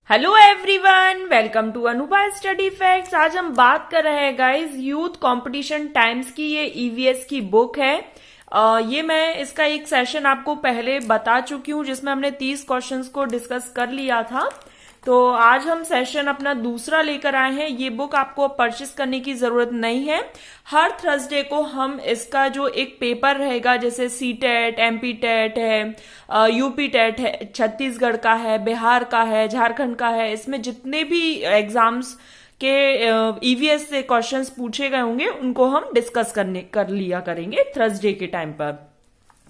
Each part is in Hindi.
Hello everyone, welcome to Anubha study facts. आज हम बात कर रहे हैं गाइस यूथ कंपटीशन टाइम्स की। ये ईवीएस की बुक है। ये मैं इसका एक सेशन आपको पहले बता चुकी हूँ जिसमें हमने 30 क्वेश्चंस को डिस्कस कर लिया था। तो आज हम सेशन अपना दूसरा लेकर आए हैं। ये बुक आपको परचेस करने की जरूरत नहीं है। हर थर्सडे को हम इसका जो एक पेपर रहेगा, जैसे सी टेट, एमपी टेट है, यूपी टेट है, छत्तीसगढ़ का है, बिहार का है, झारखंड का है, इसमें जितने भी एग्जाम्स के ईवीएस से क्वेश्चंस पूछे गए होंगे उनको हम डिस्कस कर लिया करेंगे थर्सडे के टाइम पर।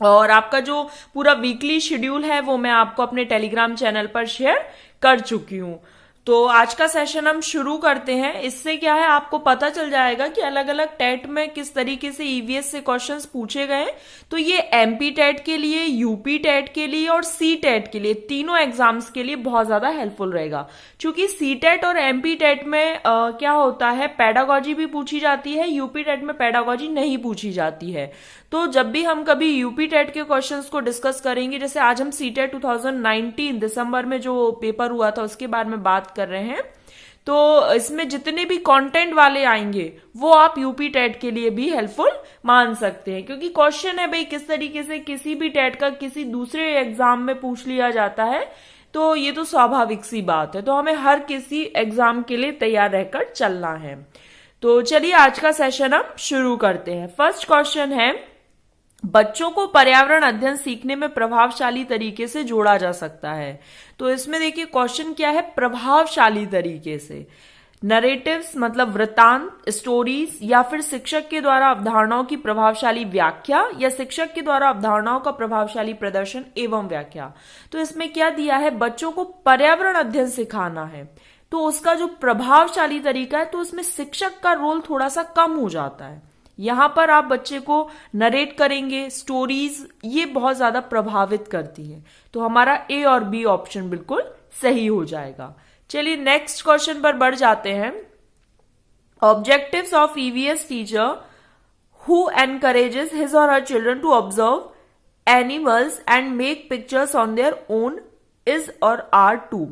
और आपका जो पूरा वीकली शेड्यूल है वो मैं आपको अपने टेलीग्राम चैनल पर शेयर कर चुकी हूँ। तो आज का सेशन हम शुरू करते हैं। इससे क्या है, आपको पता चल जाएगा कि अलग अलग टेट में किस तरीके से ईवीएस से क्वेश्चंस पूछे गए। तो ये एमपी टेट के लिए, यूपी टेट के लिए और सी टेट के लिए, तीनों एग्जाम्स के लिए बहुत ज्यादा हेल्पफुल रहेगा। क्योंकि सी टेट और एमपी टेट में क्या होता है, पेडागोजी भी पूछी जाती है, यूपी टेट में पेडागोजी नहीं पूछी जाती है। तो जब भी हम कभी यूपी टेट के क्वेश्चंस को डिस्कस करेंगे, जैसे आज हम सी टेट 2019 दिसंबर में जो पेपर हुआ था उसके बारे में बात कर रहे हैं, तो इसमें जितने भी कंटेंट वाले आएंगे वो आप यूपी टेट के लिए भी हेल्पफुल मान सकते हैं। क्योंकि क्वेश्चन है भाई किस तरीके से किसी भी टेट का किसी दूसरे एग्जाम में पूछ लिया जाता है, तो ये तो स्वाभाविक सी बात है। तो हमें हर किसी एग्जाम के लिए तैयार रहकर चलना है। तो चलिए आज का सेशन हम शुरू करते हैं। फर्स्ट क्वेश्चन है, बच्चों को पर्यावरण अध्ययन सीखने में प्रभावशाली तरीके से जोड़ा जा सकता है। तो इसमें देखिए क्वेश्चन क्या है, प्रभावशाली तरीके से। नरेटिव्स मतलब वृत्तांत, स्टोरीज, या फिर शिक्षक के द्वारा अवधारणाओं की प्रभावशाली व्याख्या, या शिक्षक के द्वारा अवधारणाओं का प्रभावशाली प्रदर्शन एवं व्याख्या। तो इसमें क्या दिया है, बच्चों को पर्यावरण अध्ययन सिखाना है, तो उसका जो प्रभावशाली तरीका है तो उसमें शिक्षक का रोल थोड़ा सा कम हो जाता है। यहां पर आप बच्चे को नरेट करेंगे, स्टोरीज ये बहुत ज्यादा प्रभावित करती है। तो हमारा ए और बी ऑप्शन बिल्कुल सही हो जाएगा। चलिए नेक्स्ट क्वेश्चन पर बढ़ जाते हैं। Objectives of EVS teacher who encourages his और her children to observe animals and make pictures on their own is or are two.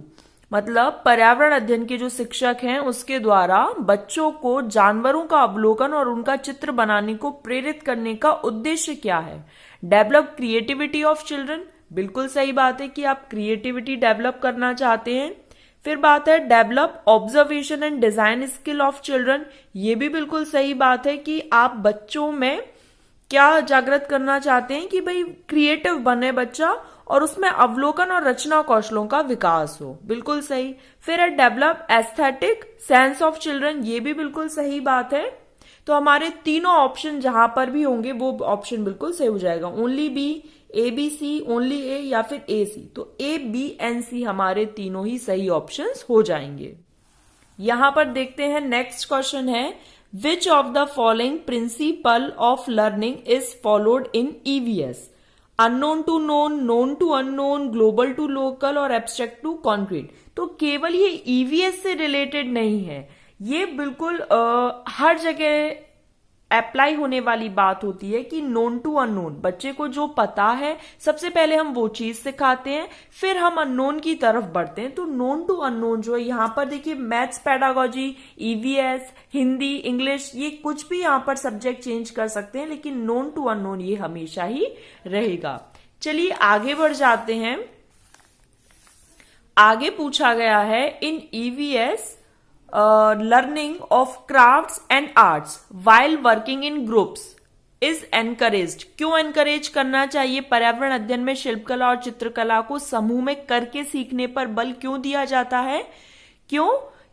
मतलब पर्यावरण अध्ययन के जो शिक्षक हैं उसके द्वारा बच्चों को जानवरों का अवलोकन और उनका चित्र बनाने को प्रेरित करने का उद्देश्य क्या है। डेवलप क्रिएटिविटी ऑफ चिल्ड्रन, बिल्कुल सही बात है कि आप क्रिएटिविटी डेवलप करना चाहते हैं। फिर बात है develop observation and design skill of children, ये भी बिल्कुल सही बात है कि आप बच्चों में क्या जागृत करना चाहते हैं कि भाई क्रिएटिव बने बच्चा और उसमें अवलोकन और रचना कौशलों का विकास हो, बिल्कुल सही। फिर है develop aesthetic sense of children, ये भी बिल्कुल सही बात है। तो हमारे तीनों ऑप्शन जहां पर भी होंगे वो ऑप्शन बिल्कुल सही हो जाएगा। Only B, A B C, only A या फिर ए सी। तो ए बी एंड सी हमारे तीनों ही सही ऑप्शंस हो जाएंगे। यहां पर देखते हैं नेक्स्ट क्वेश्चन है, which of the following principle of learning is followed in EVS. Unknown to known, known to unknown, global to local और एब्स्ट्रैक्ट टू कॉन्क्रीट। तो केवल ये ईवीएस से रिलेटेड नहीं है, ये बिल्कुल हर जगह अप्लाई होने वाली बात होती है कि नोन टू अननोन, बच्चे को जो पता है सबसे पहले हम वो चीज सिखाते हैं, फिर हम अननोन की तरफ बढ़ते हैं। तो नोन टू अननोन जो है यहाँ पर देखिए, maths pedagogy, EVS, Hindi, English, ये कुछ भी यहाँ पर सब्जेक्ट चेंज कर सकते हैं, लेकिन नोन टू अननोन ये हमेशा ही रहेगा। चलिए आगे बढ़ जाते हैं। आगे पूछा गया है, इन EVS learning of crafts and arts while working in groups is encouraged। क्यों एनकरेज करना चाहिए? पर्यावरण अध्ययन में शिल्पकला और चित्रकला को समूह में करके सीखने पर बल क्यों दिया जाता है? क्यों?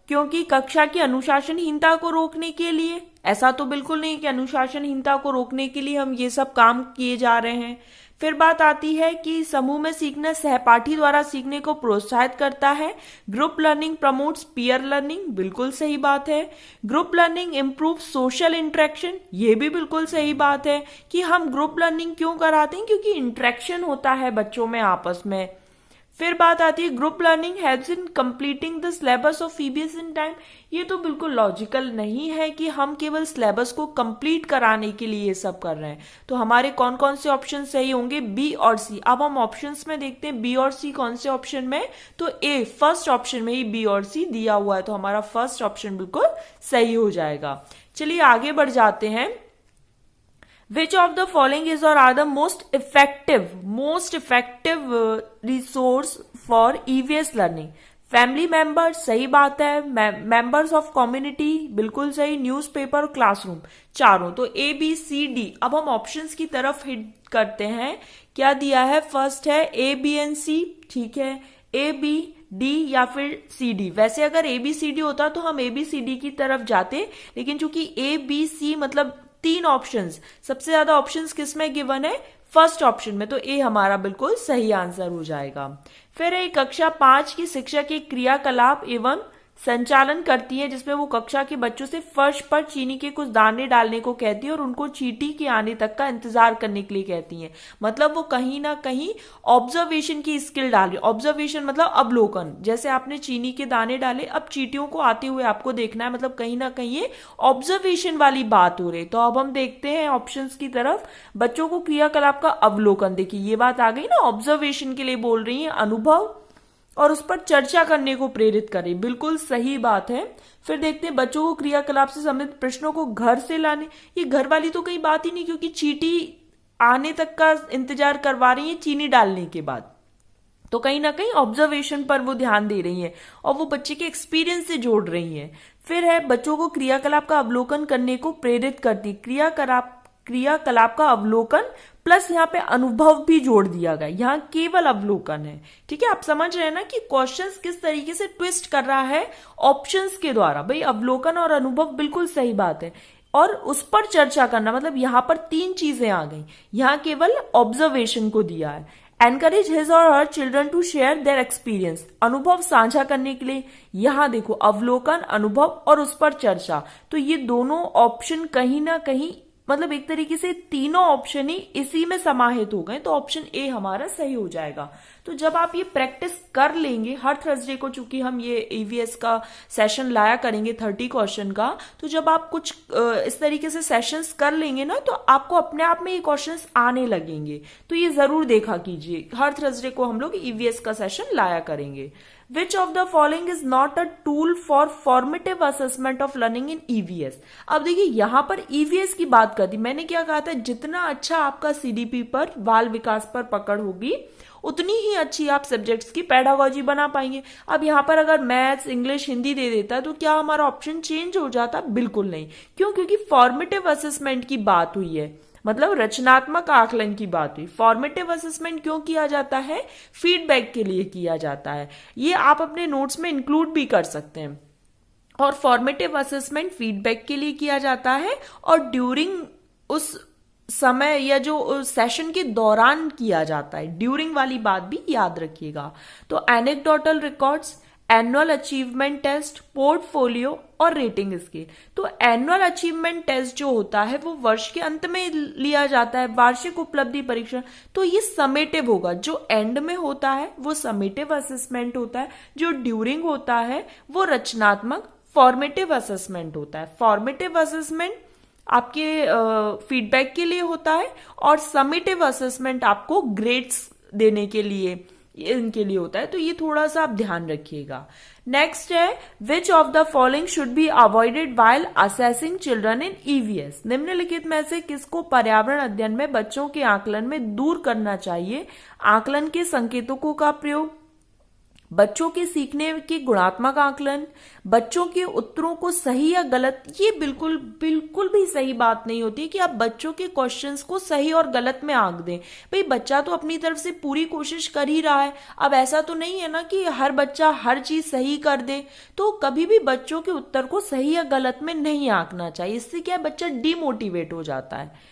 क्योंकि कक्षा की अनुशासनहीनता को रोकने के लिए। ऐसा तो बिल्कुल नहीं कि अनुशासनहीनता को रोकने के लिए हम ये सब काम किए जा रहे हैं। फिर बात आती है कि समूह में सीखना सहपाठी द्वारा सीखने को प्रोत्साहित करता है। Group learning promotes peer learning, बिल्कुल सही बात है। Group learning improve social interaction, ये भी बिल्कुल सही बात है कि हम ग्रुप लर्निंग क्यों कराते हैं, क्योंकि इंटरेक्शन होता है बच्चों में आपस में। फिर बात आती है group learning helps in completing the syllabus of EVS in time. ये तो बिल्कुल लॉजिकल नहीं है कि हम केवल सिलेबस को कंप्लीट कराने के लिए ये सब कर रहे हैं। तो हमारे कौन कौन से ऑप्शन सही होंगे, बी और सी। अब हम ऑप्शंस में देखते हैं बी और सी कौन से ऑप्शन में, तो ए फर्स्ट ऑप्शन में ही बी और सी दिया हुआ है, तो हमारा फर्स्ट ऑप्शन बिल्कुल सही हो जाएगा। चलिए आगे बढ़ जाते हैं। Which of the following is or are the most effective resource for EVS learning? Family members, सही बात है। मेंबर्स ऑफ कम्युनिटी, बिल्कुल सही। न्यूज़पेपर, क्लासरूम, चारों। तो ए बी सी डी। अब हम ऑप्शंस की तरफ हिट करते हैं। क्या दिया है, फर्स्ट है ए बी एंड सी, ठीक है। ए बी डी या फिर सी डी। वैसे अगर ए बी सी डी होता तो हम ए बी सी डी की तरफ जाते, लेकिन चूंकि ए बी सी मतलब 3 ऑप्शंस, सबसे ज्यादा ऑप्शंस किसमें गिवन है, फर्स्ट ऑप्शन में, तो ए हमारा बिल्कुल सही आंसर हो जाएगा। फिर है कक्षा 5 की शिक्षक एक क्रियाकलाप एवं संचालन करती है जिसमें वो कक्षा के बच्चों से फर्श पर चीनी के कुछ दाने डालने को कहती है और उनको चींटी के आने तक का इंतजार करने के लिए कहती है। मतलब वो कहीं ना कहीं ऑब्जर्वेशन की स्किल डाल रही है। ऑब्जर्वेशन मतलब अवलोकन, जैसे आपने चीनी के दाने डाले, अब चींटियों को आते हुए आपको देखना है, मतलब कहीं ना कहीं ये ऑब्जर्वेशन वाली बात हो रही। तो अब हम देखते हैं ऑप्शंस की तरफ। बच्चों को क्रियाकलाप का अवलोकन, देखिए ये बात आ गई ना, ऑब्जर्वेशन के लिए बोल रही है, अनुभव और उस पर चर्चा करने को प्रेरित करें, बिल्कुल सही बात है। फिर देखते हैं बच्चों को क्रियाकलाप से संबंधित प्रश्नों को घर से लाने। ये घर वाली तो कहीं बात ही नहीं, क्योंकि चींटी आने तक का इंतजार करवा रही है चीनी डालने के बाद, तो कहीं ना कहीं ऑब्जर्वेशन पर वो ध्यान दे रही है और वो बच्चे के एक्सपीरियंस से जोड़ रही है। फिर है बच्चों को क्रियाकलाप का अवलोकन करने को प्रेरित करती। क्रियाकलाप का अवलोकन प्लस यहाँ पे अनुभव भी जोड़ दिया गया, यहाँ केवल अवलोकन है, ठीक है। आप समझ रहे हैं ना कि क्वेश्चंस किस तरीके से ट्विस्ट कर रहा है ऑप्शंस के द्वारा। भाई अवलोकन और अनुभव बिल्कुल सही बात है, और उस पर चर्चा करना, मतलब यहाँ पर 3 चीजें आ गई, यहाँ केवल ऑब्जर्वेशन को दिया है। एनकरेज हिज और her children to share their experience, अनुभव साझा करने के लिए, यहाँ देखो अवलोकन, अनुभव और उस पर चर्चा, तो ये दोनों ऑप्शन कहीं ना कहीं मतलब एक तरीके से तीनों ऑप्शन ही इसी में समाहित हो गए, तो ऑप्शन ए हमारा सही हो जाएगा। तो जब आप ये प्रैक्टिस कर लेंगे हर थर्सडे को, चूंकि हम ये ईवीएस का सेशन लाया करेंगे 30 क्वेश्चन का, तो जब आप कुछ इस तरीके से सेशंस कर लेंगे ना, तो आपको अपने आप में ये क्वेश्चंस आने लगेंगे। तो ये जरूर देखा कीजिए, हर थर्सडे को हम लोग ईवीएस का सेशन लाया करेंगे। Which of the following is not a tool for formative assessment of learning in EVS? अब देखिए यहाँ पर EVS की बात कर दी, मैंने क्या कहा था, जितना अच्छा आपका CDP पर, बाल विकास पर पकड़ होगी, उतनी ही अच्छी आप सब्जेक्ट्स की पेडागोजी बना पाएंगे। अब यहाँ पर अगर मैथ्स, इंग्लिश, हिंदी दे देता तो क्या हमारा ऑप्शन चेंज हो जाता? बिल्कुल नहीं। क्यों? क्योंकि फॉर्मेटिव असेसमेंट की बात हुई है, मतलब रचनात्मक आकलन की बात हुई। फॉर्मेटिव असेसमेंट क्यों किया जाता है? फीडबैक के लिए किया जाता है। ये आप अपने नोट्स में इंक्लूड भी कर सकते हैं। और फॉर्मेटिव असेसमेंट फीडबैक के लिए किया जाता है और ड्यूरिंग उस समय या जो सेशन के दौरान किया जाता है। ड्यूरिंग वाली बात भी याद रखिएगा। तो anecdotal records, annual achievement test, portfolio और रेटिंग स्केल। तो एनुअल अचीवमेंट टेस्ट जो होता है वो वर्ष के अंत में लिया जाता है, वार्षिक उपलब्धि परीक्षण। तो ये समेटिव होगा, जो एंड में होता है वो समेटिव असेसमेंट होता है, जो ड्यूरिंग होता है वो रचनात्मक फॉर्मेटिव असेसमेंट होता है। फॉर्मेटिव असेसमेंट आपके फीडबैक के लिए होता है और समेटिव असेसमेंट आपको ग्रेड्स देने के लिए, इनके लिए होता है। तो ये थोड़ा सा आप ध्यान रखिएगा। नेक्स्ट है which of the following should be avoided while assessing children in EVS? निम्नलिखित में से किसको पर्यावरण अध्ययन में बच्चों के आकलन में दूर करना चाहिए? आकलन के संकेतकों का प्रयोग, बच्चों के सीखने के गुणात्मक आकलन, बच्चों के उत्तरों को सही या गलत। ये बिल्कुल भी सही बात नहीं होती कि आप बच्चों के क्वेश्चंस को सही और गलत में आंक दें। भाई बच्चा तो अपनी तरफ से पूरी कोशिश कर ही रहा है। अब ऐसा तो नहीं है ना कि हर बच्चा हर चीज सही कर दे। तो कभी भी बच्चों के उत्तर को सही या गलत में नहीं आंकना चाहिए। इससे क्या है, बच्चा डिमोटिवेट हो जाता है।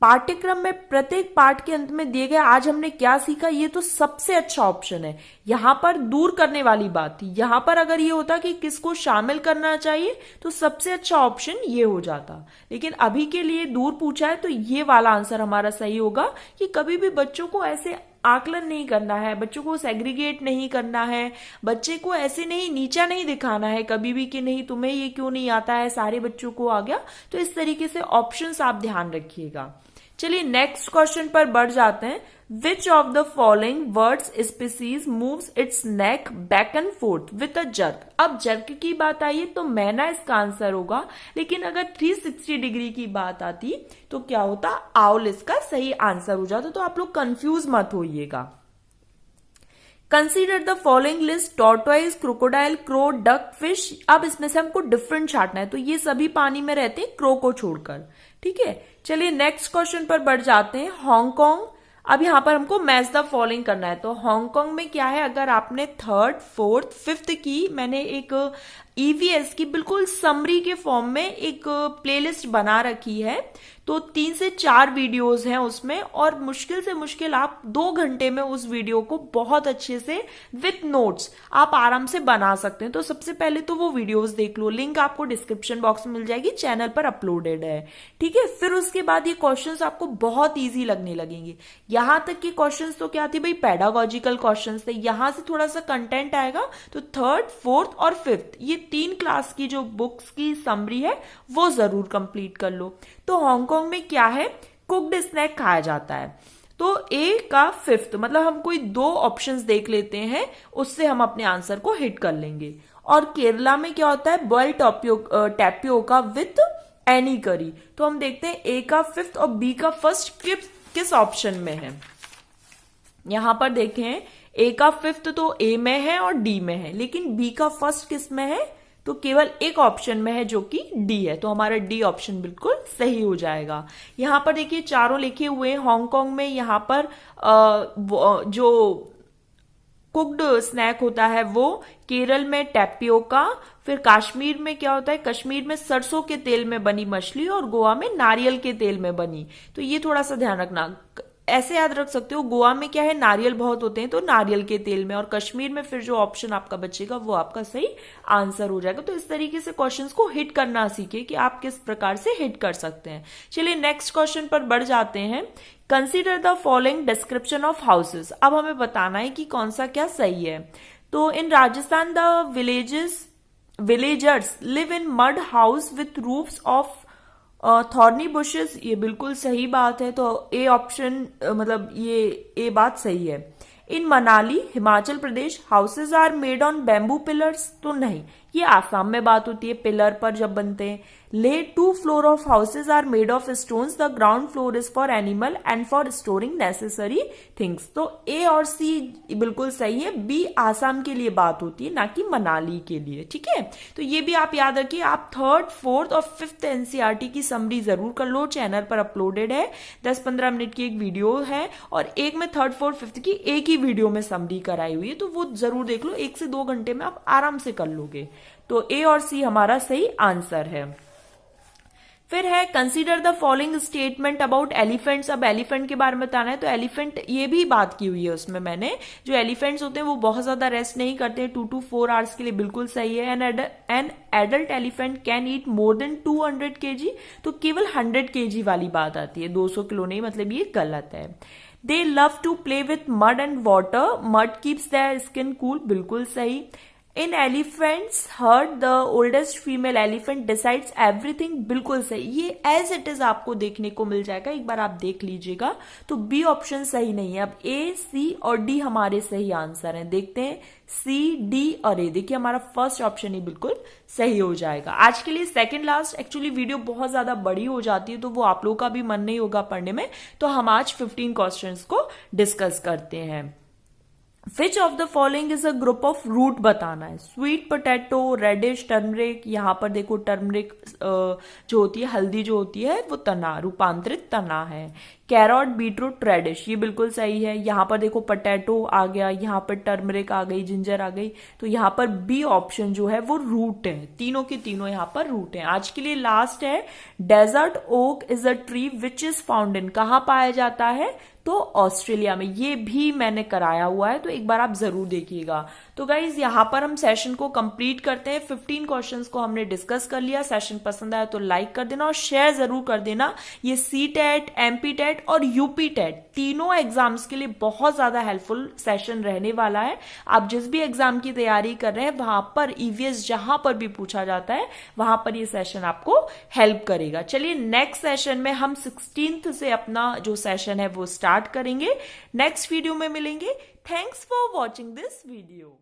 पाठ्यक्रम में प्रत्येक पाठ के अंत में दिए गए आज हमने क्या सीखा, ये तो सबसे अच्छा ऑप्शन है। यहां पर दूर करने वाली बात थी। यहां पर अगर ये होता कि किसको शामिल करना चाहिए तो सबसे अच्छा ऑप्शन ये हो जाता, लेकिन अभी के लिए दूर पूछा है तो ये वाला आंसर हमारा सही होगा कि कभी भी बच्चों को ऐसे आकलन नहीं करना है, बच्चों को सेग्रीगेट नहीं करना है, बच्चे को ऐसे नहीं नीचा नहीं दिखाना है कभी भी कि नहीं तुम्हें ये क्यों नहीं आता है, सारे बच्चों को आ गया। तो इस तरीके से ऑप्शंस आप ध्यान रखिएगा। चलिए नेक्स्ट क्वेश्चन पर बढ़ जाते हैं। Which of the following words species moves it's neck back and fourth with a jerk. अब जर्क की बात आई है तो मैना इसका आंसर होगा, लेकिन अगर 360 डिग्री की बात आती तो क्या होता, आउल इसका सही आंसर हो जाता। तो आप लोग कंफ्यूज मत होइएगा। Consider the following list, tortoise, crocodile, crow, duck, fish. अब इसमें से हमको डिफरेंट छांटना है, तो ये सभी पानी में रहते हैं क्रो को छोड़कर। ठीक है, चलिए नेक्स्ट क्वेश्चन पर बढ़ जाते हैं। हांगकांग। अब यहां पर हमको मैच द फॉलोइंग करना है। तो हांगकांग में क्या है, अगर आपने थर्ड, फोर्थ, फिफ्थ की, मैंने एक ईवीएस की बिल्कुल समरी के फॉर्म में एक प्लेलिस्ट बना रखी है। तो 3 से 4 वीडियोस हैं उसमें, और मुश्किल से मुश्किल आप 2 घंटे में उस वीडियो को बहुत अच्छे से विथ नोट्स आप आराम से बना सकते हैं। तो सबसे पहले तो वो वीडियोस देख लो, लिंक आपको डिस्क्रिप्शन बॉक्स में मिल जाएगी, चैनल पर अपलोडेड है। ठीक है, फिर उसके बाद ये क्वेश्चंस आपको बहुत ईजी लगने लगेंगे। यहां तक के क्वेश्चंस तो क्या थे भाई, पेडागोजिकल क्वेश्चंस थे। यहां से थोड़ा सा कंटेंट आएगा, तो थर्ड, फोर्थ और फिफ्थ ये 3 क्लास की जो बुक्स की समरी है वो जरूर कंप्लीट कर लो। तो हांगकांग में क्या है, कुक्ड स्नैक खाया जाता है। तो ए का फिफ्थ, मतलब हम कोई 2 ऑप्शंस देख लेते हैं, उससे हम अपने आंसर को हिट कर लेंगे। और केरला में क्या होता है, बॉइल्ड टैपियोका विथ एनी करी। तो हम देखते हैं ए का फिफ्थ और बी का फर्स्ट किस ऑप्शन में है। यहां पर देखें, ए का फिफ्थ तो ए में है और डी में है, लेकिन बी का फर्स्ट किस में है, तो केवल एक ऑप्शन में है जो कि डी है। तो हमारा डी ऑप्शन बिल्कुल सही हो जाएगा। यहां पर देखिए चारों लिखे हुए हैं। हांगकांग में यहां पर जो कुक्ड स्नैक होता है वो, केरल में टैपियोका, फिर कश्मीर में क्या होता है, कश्मीर में सरसों के तेल में बनी मछली, और गोवा में नारियल के तेल में बनी। तो ये थोड़ा सा ध्यान रखना, ऐसे याद रख सकते हो, गोवा में क्या है, नारियल बहुत होते हैं तो नारियल के तेल में, और कश्मीर में फिर जो ऑप्शन आपका बचेगा वो आपका सही आंसर हो जाएगा। तो इस तरीके से क्वेश्चंस को हिट करना सीखे कि आप किस प्रकार से हिट कर सकते हैं। चलिए नेक्स्ट क्वेश्चन पर बढ़ जाते हैं। Consider the following description of houses. अब हमें बताना है कि कौन सा क्या सही है। तो in Rajasthan the villagers live in mud house with roofs of thorny bushes. ये बिल्कुल सही बात है। तो ए ऑप्शन, मतलब ये ए बात सही है। In Manali Himachal Pradesh houses are made on bamboo pillars. तो नहीं, ये आसाम में बात होती है पिलर पर जब बनते हैं। ले 2 floor of houses are made of stones, the ground floor is for animal and for storing necessary things. तो ए और सी बिल्कुल सही है। बी आसाम के लिए बात होती है, ना कि मनाली के लिए। ठीक है, तो ये भी आप याद रखिए। आप थर्ड, फोर्थ और फिफ्थ एनसीईआरटी की समरी जरूर कर लो, चैनल पर अपलोडेड है। 10-15 मिनट की एक वीडियो है, और एक में थर्ड, फोर्थ, फिफ्थ की एक ही वीडियो में समरी कराई हुई है, तो वो जरूर देख लो। 1 से 2 घंटे में आप आराम से कर लोगे। तो ए और सी हमारा सही आंसर है। फिर है consider the following statement about elephants. अब एलिफेंट के बारे में बताना है। तो एलिफेंट ये भी बात की हुई है उसमें मैंने, जो एलिफेंट्स होते हैं वो बहुत ज्यादा रेस्ट नहीं करते हैं, 2 to 4 आवर्स के लिए, बिल्कुल सही है। An adult elephant can eat more than 200 kg। तो केवल 100 kg वाली बात आती है, 200 किलो नहीं, मतलब ये गलत है। They love to play with mud and water, mud keeps their skin cool, बिल्कुल सही। In elephants herd the oldest female elephant decides everything, बिल्कुल सही। ये एज इट इज आपको देखने को मिल जाएगा, एक बार आप देख लीजिएगा। तो बी ऑप्शन सही नहीं है। अब ए, सी और डी हमारे सही आंसर हैं। देखते हैं सी, डी और ए। देखिए हमारा फर्स्ट ऑप्शन ही बिल्कुल सही हो जाएगा। आज के लिए सेकंड लास्ट, एक्चुअली वीडियो बहुत ज्यादा बड़ी हो जाती है तो वो आप लोगों का भी मन नहीं होगा पढ़ने में, तो हम आज 15 क्वेश्चंस को डिस्कस करते हैं। Which of the following is a group of root बताना है। Sweet potato, radish, turmeric. यहां पर देखो टर्मरिक जो होती है, हल्दी जो होती है, वो तना, रूपांतरित तना है। कैरट, बीटरूट, रेडिश, ये बिल्कुल सही है। यहां पर देखो पोटैटो आ गया, यहां पर टर्मरिक आ गई, जिंजर आ गई। तो यहां पर बी ऑप्शन जो है वो रूट है। तीनों के तीनों यहां पर रूट है। आज के लिए लास्ट है, desert oak is a tree which is found in. कहां पाया जाता है, तो ऑस्ट्रेलिया में। ये भी मैंने कराया हुआ है, तो एक बार आप जरूर देखिएगा। तो गाइज यहाँ पर हम सेशन को कंप्लीट करते हैं। 15 क्वेश्चंस को हमने डिस्कस कर लिया। सेशन पसंद आया तो लाइक कर देना और शेयर जरूर कर देना। ये CTET, MP-TET और UP-TET तीनों एग्जाम्स के लिए बहुत ज्यादा हेल्पफुल सेशन रहने वाला है। आप जिस भी एग्जाम की तैयारी कर रहे हैं वहां पर EVS जहां पर भी पूछा जाता है वहां पर ये सेशन आपको हेल्प करेगा। चलिए नेक्स्ट सेशन में हम 16th से अपना जो सेशन है वो स्टार्ट करेंगे। नेक्स्ट वीडियो में मिलेंगे। Thanks for watching this video.